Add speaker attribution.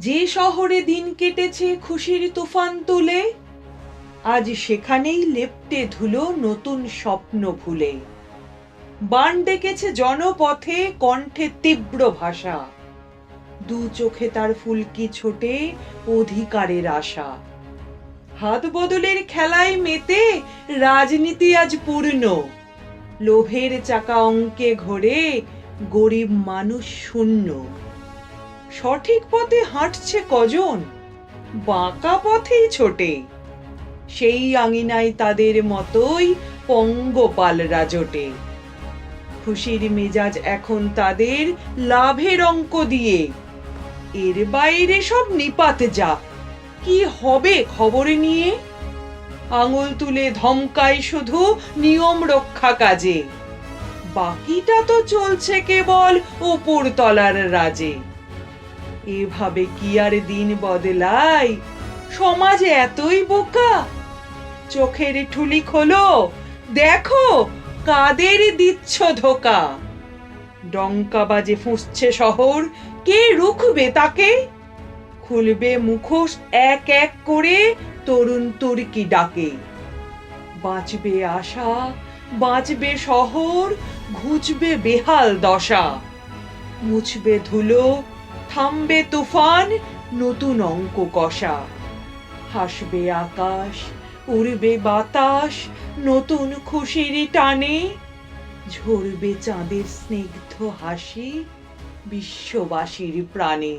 Speaker 1: যে শহরে দিন কেটেছে খুশির তুফান তুলে, আজ সেখানেই লেপ্টে ধুলো নতুন স্বপ্ন ভুলে। বান ডেকেছে জনপথে, কণ্ঠে তীব্র ভাষা, দু চোখে তার ফুলকি ছোটে অধিকারের আশা। হাত বদলের খেলায় মেতে রাজনীতি আজ পূর্ণ, লোভের চাকা অঙ্কে ঘোরে, গরিব মানুষ শূন্য। সঠিক পথে হাঁটছে কজন, বাঁকা পথেই ছোটে, সেই আঙিনায় তাদের মতোই পঙ্গপালরা জোটে। খুশির মেজাজ এখন তাদের লাভের অঙ্ক দিয়ে, এর বাইরে সব নিপাত যা, কি হবে খবর নিয়ে। আঙুল তুলে ধমকায় শুধু নিয়ম রক্ষা কাজে, বাকিটা তো চলছে কেবল উপর তলার রাজে। এভাবে কি আর দিন বদলায়, সমাজ এতই বোকা। চোখের ঠুলি খোলো, দেখো কাদের দিচ্ছ ধোকা। ডঙ্কা বাজে ফুঁসছে শহর, কে রুখবে তাকে। খুলবে মুখোশ এক এক করে তরুণ তুর্কি ডাকে। বাঁচবে আশা, বাঁচবে শহর, ঘুচবে বেহাল দশা। মুছবে ধুলো, থামবে তুফান, নতুন অঙ্ক কষা। হাসবে আকাশ, উড়বে বাতাস, নতুন খুশির টানে। ঝরবে চাঁদের স্নিগ্ধ হাসি বিশ্ববাসীর প্রাণে।